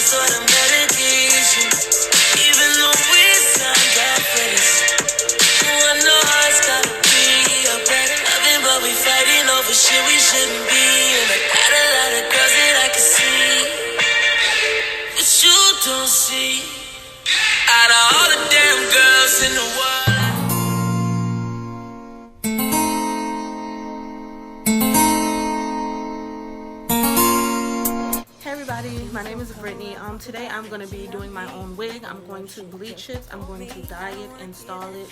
sort of medication. Even though we sound bad for this, I know it's gotta be a better loving, but we fighting over shit we shouldn't be. And I got a lot of girls that I can see, but you don't see. Out of all the damn girls in the world. My name is Brittany. Today I'm going to be doing my own wig. I'm going to bleach it, I'm going to dye it, install it,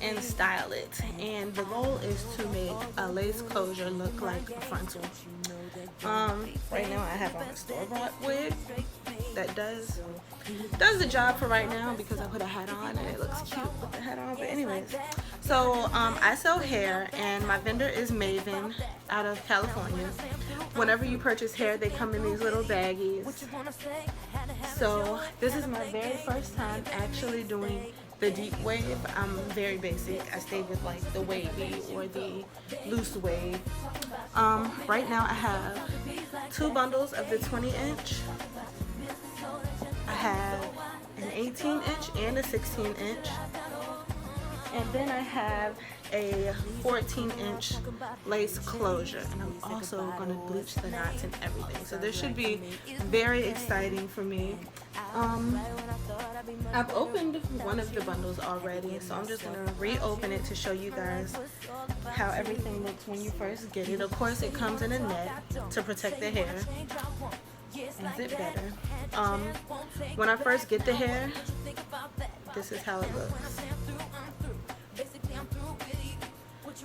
and style it. And the goal is to make a lace closure look like a frontal. Right now I have on a store-bought wig that does the job for right now because I put a hat on and it looks cute with the hat on. But anyways, so I sell hair and my vendor is Mayvenn out of California. Whenever you purchase hair, they come in these little baggies. So this is my very first time actually doing the deep wave. I'm very basic. I stay with like the wavy or the loose wave. Right now I have 2 bundles of the 20-inch. I have an 18-inch and a 16-inch. And then I have a 14-inch lace closure, and I'm also going to bleach the knots and everything. So this should be very exciting for me. I've opened one of the bundles already, so I'm just going to reopen it to show you guys how everything looks when you first get it. Of course, it comes in a net to protect the hair and zip better. When I first get the hair, this is how it looks.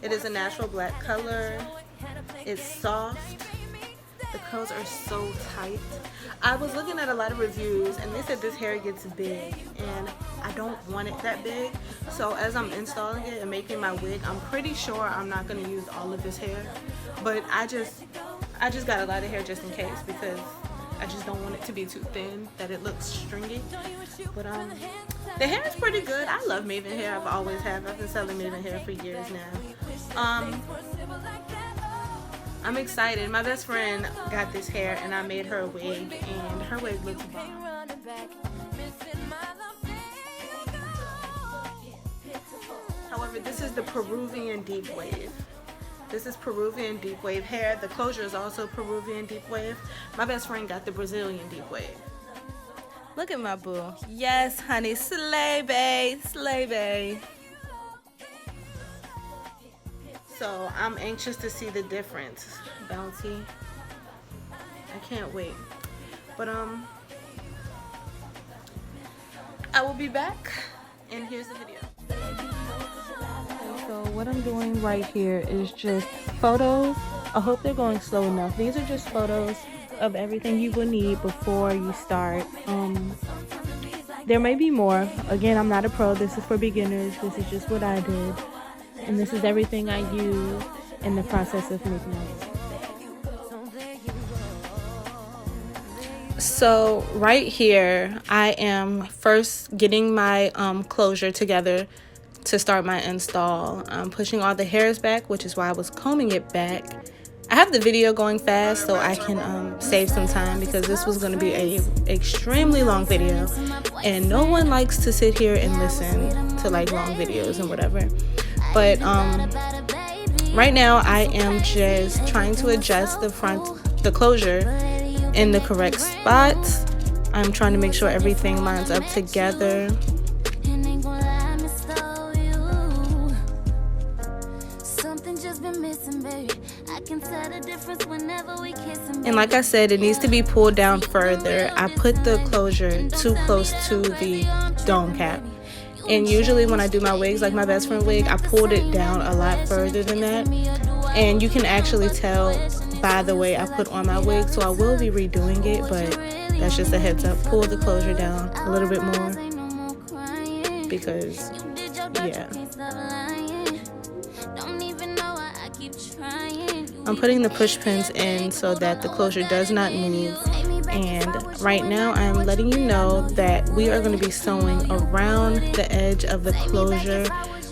It is a natural black color. It's soft. The curls are so tight. I was looking at a lot of reviews and they said this hair gets big, and I don't want it that big. So as I'm installing it and making my wig, I'm pretty sure I'm not going to use all of this hair. But I just got a lot of hair just in case, because I just don't want it to be too thin that it looks stringy. But the hair is pretty good. I love Mayvenn hair. I've always have. I've been selling Mayvenn hair for years now. I'm excited. My best friend got this hair and I made her a wig, and her wig looks bomb. However, this is the Peruvian deep wave. This is Peruvian deep wave hair. The closure is also Peruvian deep wave. My best friend got the Brazilian deep wave. Look at my boo. Yes, honey. Slay, bae. Slay, bae. So I'm anxious to see the difference. Bouncy. I can't wait. But I will be back, and here's the video. So what I'm doing right here is just photos. I hope they're going slow enough. These are just photos of everything you will need before you start. There may be more. Again, I'm not a pro. This is for beginners. This is just what I did. And this is everything I use in the process of making it. So right here, I am first getting my closure together to start my install. I'm pushing all the hairs back, which is why I was combing it back. I have the video going fast so I can save some time, because this was going to be a extremely long video, and no one likes to sit here and listen to like long videos and whatever. But right now I am just trying to adjust the closure in the correct spots. I'm trying to make sure everything lines up together. And like I said, it needs to be pulled down further. I put the closure too close to the dome cap. And usually when I do my wigs, like my best friend wig, I pulled it down a lot further than that. And you can actually tell by the way I put on my wig. So I will be redoing it, but that's just a heads up. Pull the closure down a little bit more, because, yeah. I'm putting the push pins in so that the closure does not move. And right now I'm letting you know that we are going to be sewing around the edge of the closure.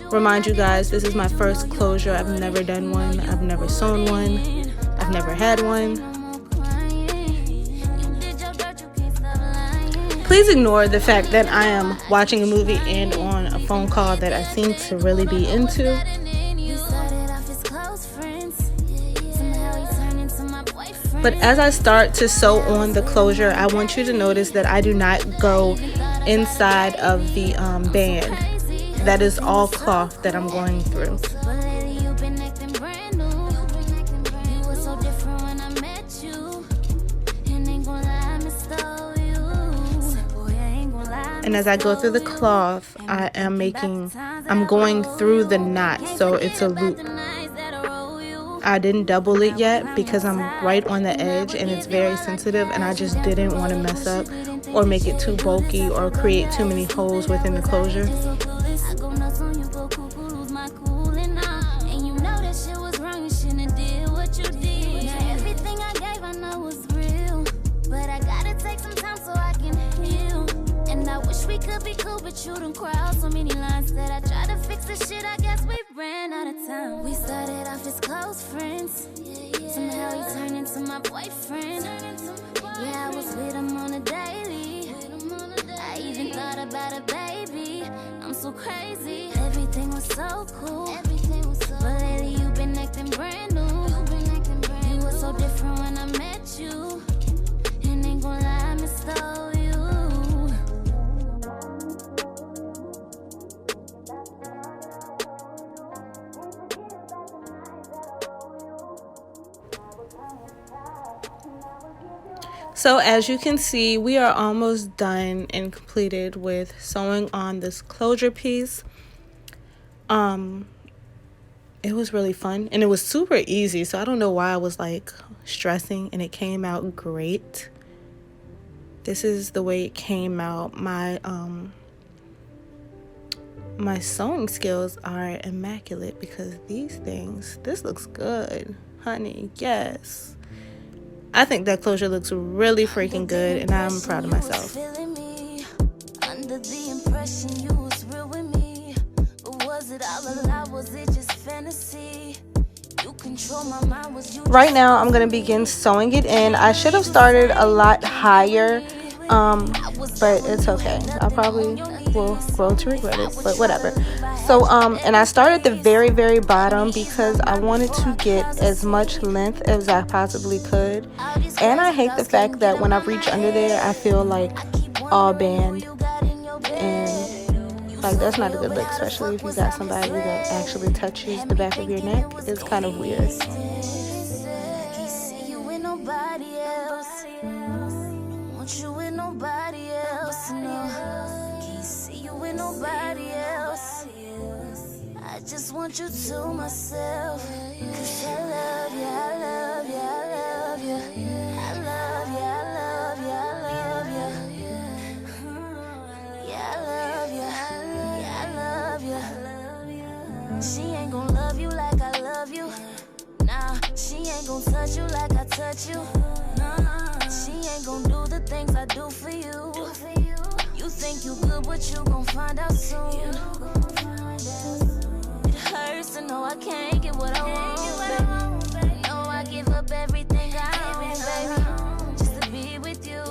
Remind you guys, this is my first closure. I've never done one. I've never sewn one. I've never had one. Please ignore the fact that I am watching a movie and on a phone call that I seem to really be into. But as I start to sew on the closure, I want you to notice that I do not go inside of the band. That is all cloth that I'm going through. And as I go through the cloth, I'm going through the knot, so it's a loop. I didn't double it yet because I'm right on the edge and it's very sensitive, and I just didn't want to mess up or make it too bulky or create too many holes within the closure. We could be cool, but you done cry out so many lines that I tried to fix the shit. I guess we ran out of time. We started off as close friends. Somehow you turned into my boyfriend. Yeah, I was with him on a daily. I even thought about a baby. I'm so crazy. Everything was so cool. But lately you been acting brand new. You were so different when I met you. And ain't gonna lie, I missed all you. So as you can see, we are almost done and completed with sewing on this closure piece. It was really fun and it was super easy, so I don't know why I was like stressing, and it came out great. This is the way it came out. My sewing skills are immaculate because this looks good, honey. Yes. I think that closure looks really freaking good, and I'm proud of myself. Under the impression you was real with me, but was it all a lie? Was it just fantasy? You control my mind. Was you? Right now, I'm gonna begin sewing it in. I should have started a lot higher, but it's okay. I probably will grow to regret it, but whatever. So and I started at the very, very bottom because I wanted to get as much length as I possibly could. And I hate the fact that when I reach under there, I feel like all band, and like that's not a good look, especially if you got somebody that actually touches the back of your neck. It's kind of weird. I just want you to myself, 'cause I love you, I love you, I love you, I love you, I love you, I love you, yeah, I love you, yeah, I love you. She ain't gon' love you like I love you. Nah, she ain't gon' touch you like I touch you. Nah, she ain't gon' do the things I do for you. You think you good, but you gon' find out soon. Hurts to know I can't get what I want, baby. No, I give up everything I own, baby, just to be with you,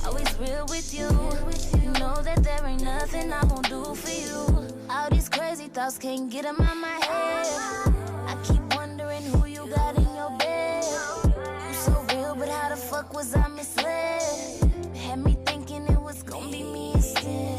always real with you. You know that there ain't nothing I won't do for you. All these crazy thoughts can't get them out my head. I keep wondering who you got in your bed. You so real, but how the fuck was I misled? Had me thinking it was gonna be me instead,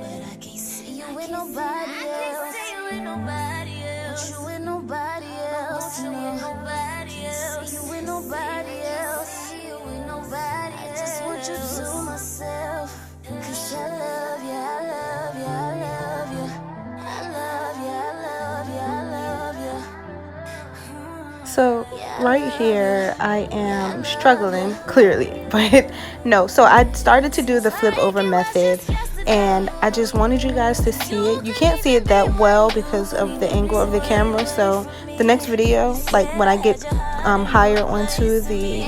but I can't see you with nobody else. Nobody else. Want you with nobody else. You with nobody else. See you with nobody else. See you with nobody else. I just want you to myself, 'cause I love you, I love you, I love you, I love you, I love you, I love you. So right here, I am struggling clearly, but no. So I started to do the flip over method, and I just wanted you guys to see it. You can't see it that well because of the angle of the camera, so the next video, like when I get higher onto the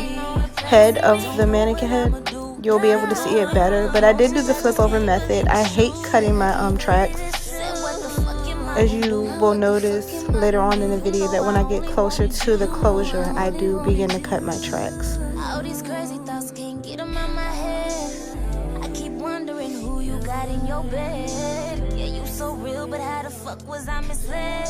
head of the mannequin head, you'll be able to see it better. But I did do the flip over method. I hate cutting my tracks, as you will notice later on in the video that when I get closer to the closure, I do begin to cut my tracks. All these crazy thoughts can't get them out my head. I keep wondering who you got in your bed. Yeah, you so real, but how the fuck was I misled?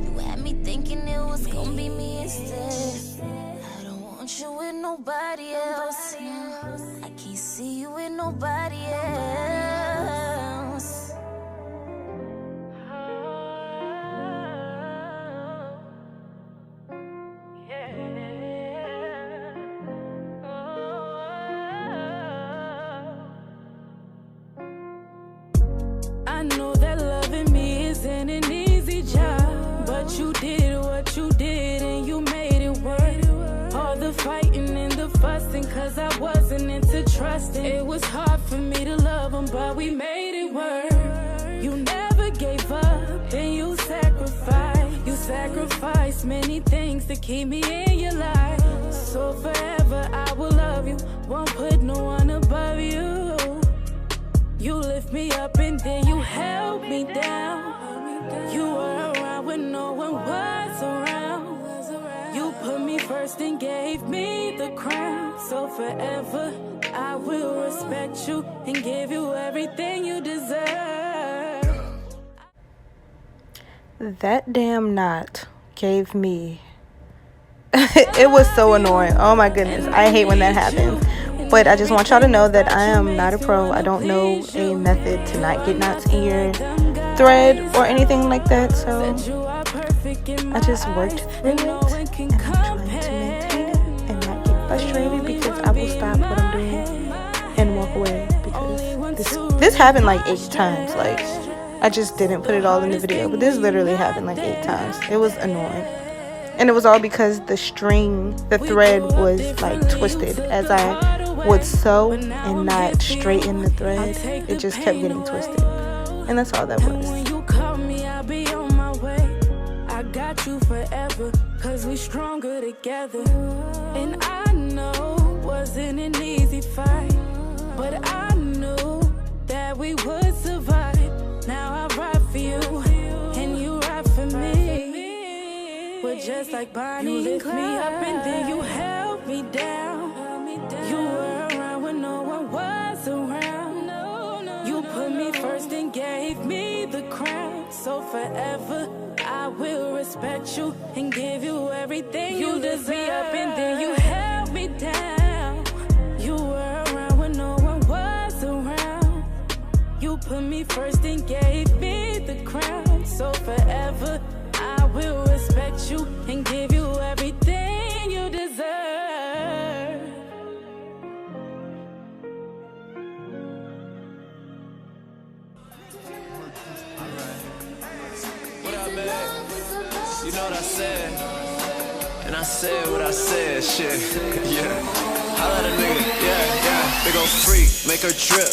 You had me thinking it was gonna be me instead. I don't want you with nobody else. I can't see you with nobody else. I know that loving me isn't an easy job, but you did what you did and you made it work. All the fighting and the fussing, cause I wasn't into trusting. It was hard for me to love him, but we made it work. You never gave up and you sacrificed. You sacrificed many things to keep me in your life. So forever I will love you, won't put no one above you. You lift me up and then you held me down. You were around when no one was around. You put me first and gave me the crown. So forever I will respect you and give you everything you deserve. That damn knot gave me it was so annoying. Oh my goodness, I hate when that happens. But I just want y'all to know that I am not a pro. I don't know a method to not get knots in your thread or anything like that. So I just worked through it, and I'm trying to maintain it and not get frustrated, because I will stop what I'm doing and walk away, because this happened like 8 times. Like, I just didn't put it all in the video, but this literally happened like 8 times. It was annoying. And it was all because the thread was like twisted. As I would sew and not straighten the thread, it just kept getting twisted. And that's all that was. When you call me, I'll be on my way. I got you forever, cause we stronger together. And I know wasn't an easy fight, but I knew that we would survive. Now I ride for you, and you ride for me. We're just like Bonnie. You lift me up and then you held me down. You were around when no one was around. You put me first and gave me the crown. So forever I will respect you and give you everything you deserve. Me up and then you held me down. You were around when no one was around. You put me first and gave me the crown. So forever I will respect you and give you everything you deserve. What up, man? You know what I said? And I said what I said, shit. Yeah. Holla at a nigga, yeah. Big ol' freak, make her drip.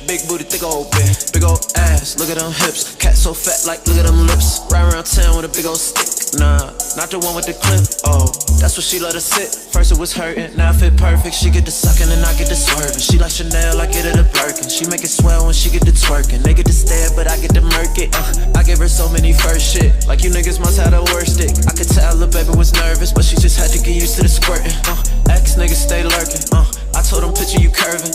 Big booty, thick old bitch. Big ol' ass, look at them hips. Cat so fat, like, look at them lips. Ride around town with a big ol' stick. Nah, not the one with the clip. Oh, that's what she let her sit. First it was hurting, now it fit perfect. She get the sucking and I get the swerving. She like Chanel, I get her the Birkin. She make it swell when she get the twerking. They get the stare, but I get the murk it. I give her so many first shit. Like you niggas must have the worst stick. I could tell the baby was nervous, but she just had to get used to the squirting. Ex niggas stay lurking. I told them picture you curving.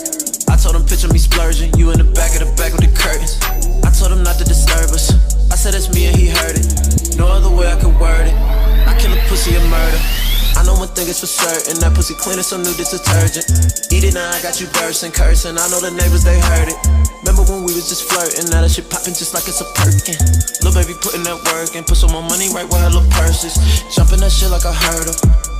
I told him picture me splurging. You in the back of the back with the curtains. I told him not to disturb us. I said it's me and he heard it. No other way I could word it. I kill a pussy and murder. I know one thing is for certain. That pussy clean as some new detergent. Eat it now, I got you bursting, cursing. I know the neighbors, they heard it. Remember when we was just flirting? Now that shit popping just like it's a perkin. Lil' baby putting that work in. Put some more money right where her little purses. Jumping that shit like a hurdle.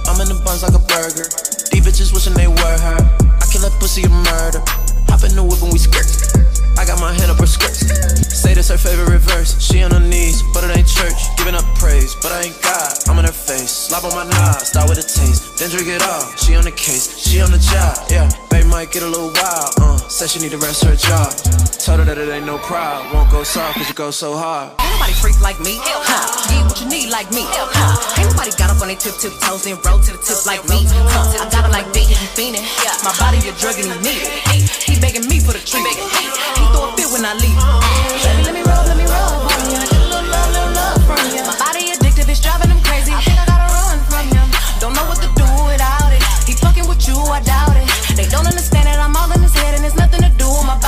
I'm in the buns like a burger. These bitches wishing they were her. I kill that pussy and murder. Hop in the whip and we skirt. I got my hand up her skirt. Say this her favorite verse. She on her knees, but it ain't church. Giving up praise, but I ain't God. I'm in her face. Slap on my knob, start with a taste. Then drink it all. She on the case, she on the job. Yeah, baby might get a little wild. Said she need to rest her jaw. Told her that it ain't no pride. Won't go soft cause it goes so hard. Ain't nobody freak like me. Get what you need like me. Ain't nobody got up on their tiptoes and roll to the tip like me. I got it like big and fiendin'. My body a drug and he need it. He begging me for the treatment. He throw a fit when I leave. Baby, let me roll from you. Get a little love from you. My body addictive, it's driving him crazy. I think I gotta run from him. Don't know what to do without it. He fucking with you, I doubt it. They don't understand that I'm all in his head and there's nothing to do with my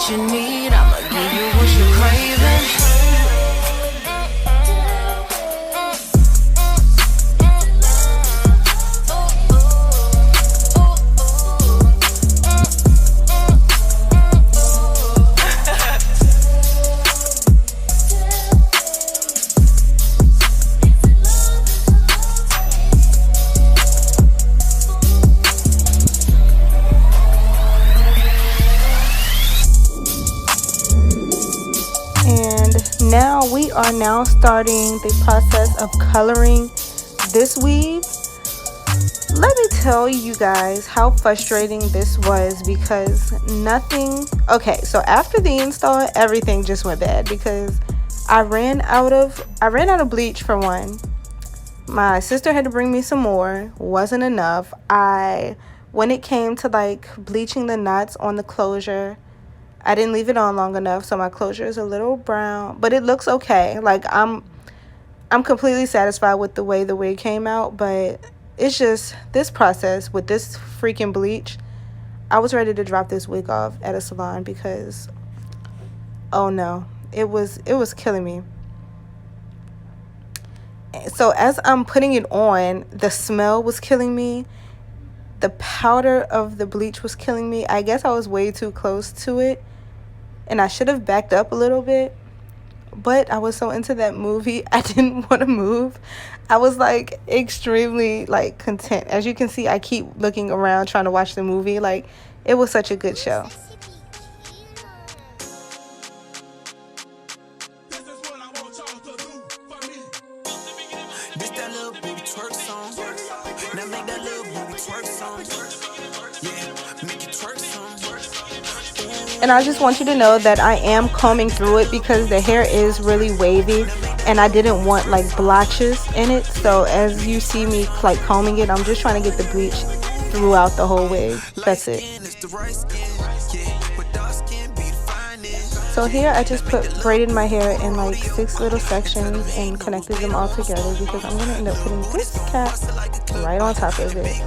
what you need, I'ma give you what you're craving. Now we are now starting the process of coloring this weave. Let me tell you guys how frustrating this was, because nothing, okay, so after the install, everything just went bad because I ran out of bleach for one. My sister had to bring me some more, wasn't enough. When it came to like bleaching the knots on the closure, I didn't leave it on long enough, so my closure is a little brown, but it looks okay. Like I'm completely satisfied with the way the wig came out, but it's just this process with this freaking bleach. I was ready to drop this wig off at a salon because, oh no, it was killing me. So as I'm putting it on, the smell was killing me. The powder of the bleach was killing me. I guess I was way too close to it, and I should have backed up a little bit, but I was so into that movie, I didn't want to move. I was like extremely like content. As you can see, I keep looking around trying to watch the movie. Like, it was such a good show. And I just want you to know that I am combing through it because the hair is really wavy and I didn't want like blotches in it. So as you see me like combing it, I'm just trying to get the bleach throughout the whole wig. That's it. So here I just braided my hair in like 6 little sections and connected them all together because I'm going to end up putting this cap right on top of it.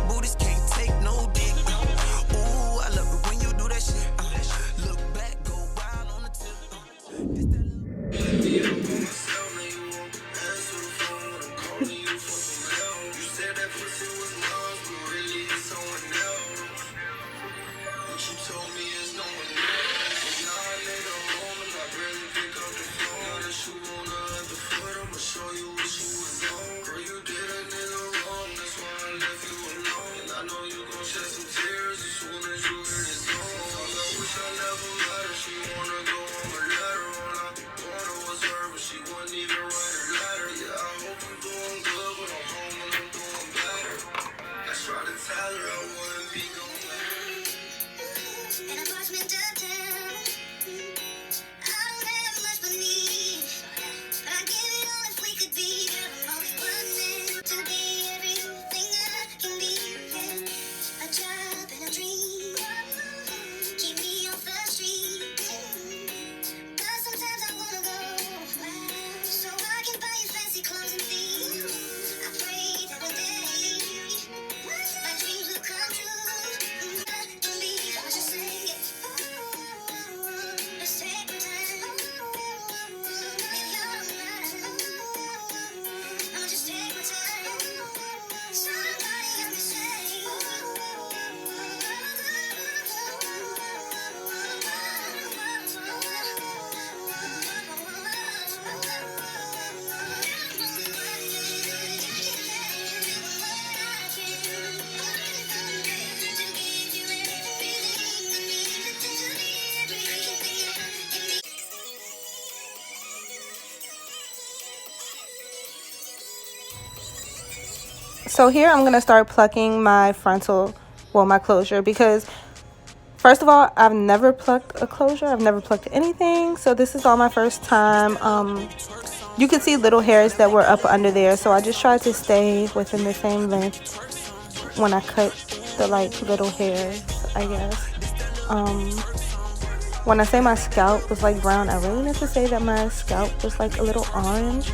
So here I'm going to start plucking my frontal, well, my closure, because first of all, I've never plucked a closure. I've never plucked anything. So this is all my first time. You can see little hairs that were up under there. So I just tried to stay within the same length when I cut the like little hairs, I guess. When I say my scalp was like brown, I really meant to say that my scalp was like a little orange.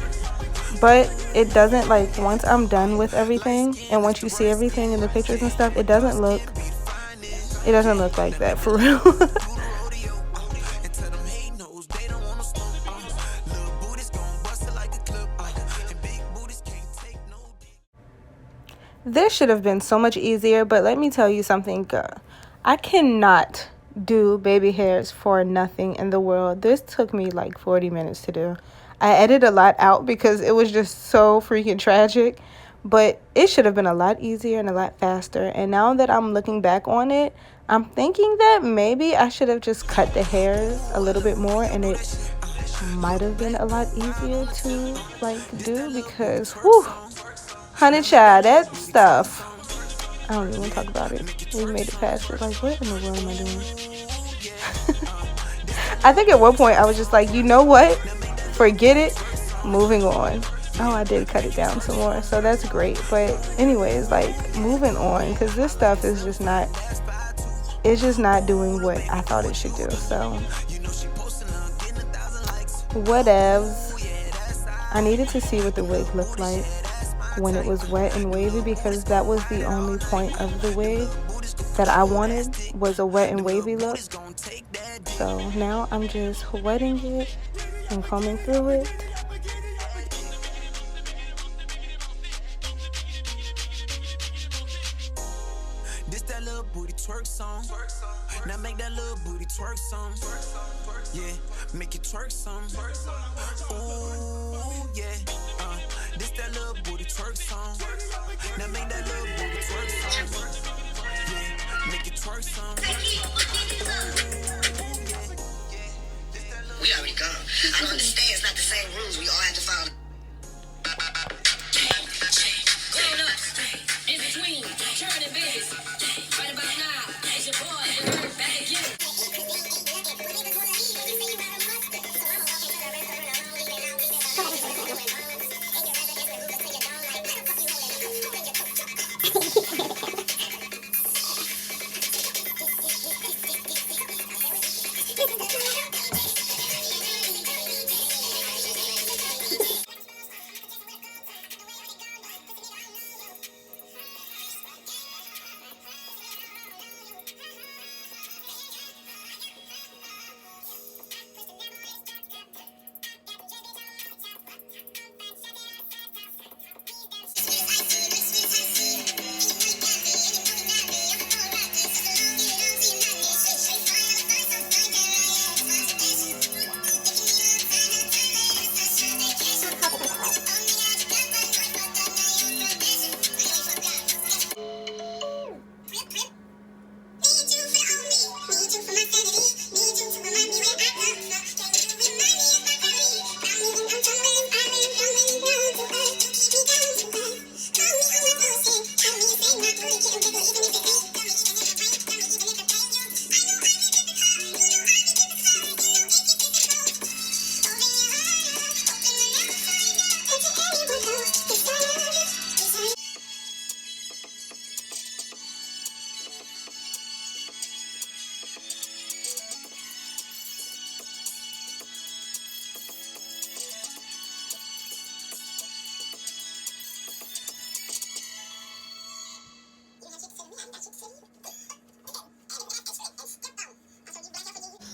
But it doesn't, like, once I'm done with everything and once you see everything in the pictures and stuff, it doesn't look like that for real. This should have been so much easier, but let me tell you something, girl. I cannot do baby hairs for nothing in the world. This took me like 40 minutes to do. I edited a lot out because it was just so freaking tragic, but it should have been a lot easier and a lot faster. And now that I'm looking back on it, I'm thinking that maybe I should have just cut the hairs a little bit more, and it might have been a lot easier to like do because whew, honey child, that stuff, I don't even want to talk about it. We made it past it. Like, what in the world am I doing? I think at one point I was just like, you know what? Forget it. Moving on. Oh, I did cut it down some more, so that's great. But anyways, like, moving on, because this stuff is just not, it's just not doing what I thought it should do. So whatevs. I needed to see what the wig looked like when it was wet and wavy, because that was the only point of the wig that I wanted, was a wet and wavy look. So now I'm just wetting it and combing through it. This that little booty twerk song. Now make that little booty twerk song. Yeah, make it twerk song. Ooh, yeah. This that little booty twerk song. Now make that little booty twerk song. Yeah, make it twerk song. We already gone. I don't understand. It's not the same rules. We all have to follow. Grown ups, in between, turning business. Right about now, it's your boy, the Herb, back again.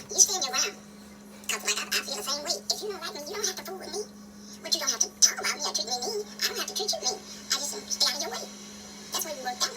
You stand your ground. Cause like I feel the same way. If you don't like me, you don't have to fool with me. But you don't have to talk about me or treat me mean. I don't have to treat you mean. I just stay out of your way. That's where we work out.